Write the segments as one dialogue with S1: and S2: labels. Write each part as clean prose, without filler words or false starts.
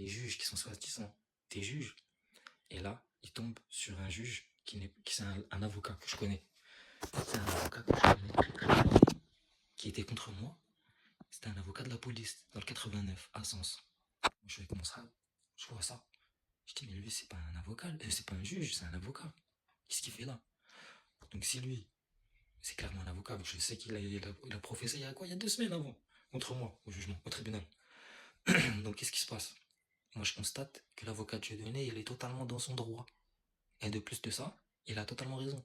S1: juges qui sont soi-disant des juges. Et là, il tombe sur un juge qui c'est un avocat que je connais. C'est un avocat que je connais très bien, qui était contre moi. C'était un avocat de la police dans le 89 à Sens. Je fais comment ça? Je vois ça. Je dis, mais lui, c'est pas un avocat, c'est pas un juge, c'est un avocat. Qu'est-ce qu'il fait là? Donc, si lui, c'est clairement un avocat, je sais qu'il a professé il y a quoi? Il y a 2 semaines avant, contre moi, au jugement, au tribunal. Donc, qu'est-ce qui se passe? Moi, je constate que l'avocat de Dieudonné, il est totalement dans son droit. Et de plus de ça, il a totalement raison.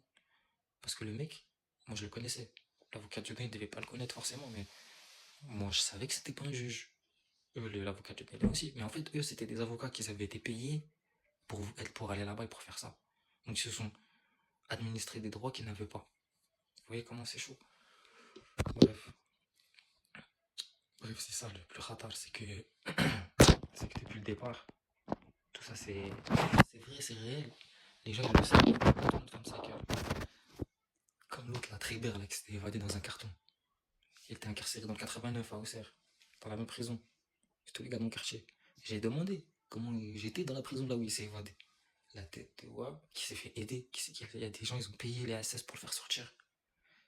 S1: Parce que le mec, moi, je le connaissais. L'avocat de Dieudonné, il devait pas le connaître forcément, mais moi, je savais que c'était pas un juge. L'avocat de Dieudonné aussi. Mais en fait, eux, c'était des avocats qui avaient été payés pour aller là-bas et pour faire ça. Donc, ils se sont administrés des droits qu'ils n'avaient pas. Vous voyez comment c'est chaud? Bref. Bref, c'est ça le plus ratar, c'est que depuis le départ, tout ça c'est vrai, c'est réel. Les gens ils le savent, tout le monde ferme sa gueule. Comme l'autre, la Trébert, là, qui s'était évadé dans un carton. Il était incarcéré dans le 89 à Auxerre, dans la même prison. C'est tous les gars de mon quartier. J'ai demandé comment j'étais dans la prison là où il s'est évadé. La tête de Wab qui s'est fait aider. Il y a des gens, ils ont payé les SS pour le faire sortir.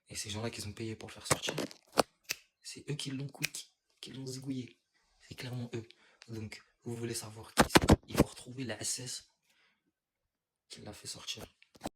S1: Et ces gens-là qu'ils ont payé pour le faire sortir, c'est eux qui l'ont quick, qui l'ont zigouillé. C'est clairement eux. Donc, vous voulez savoir qui c'est? Il faut retrouver la SS qui l'a fait sortir.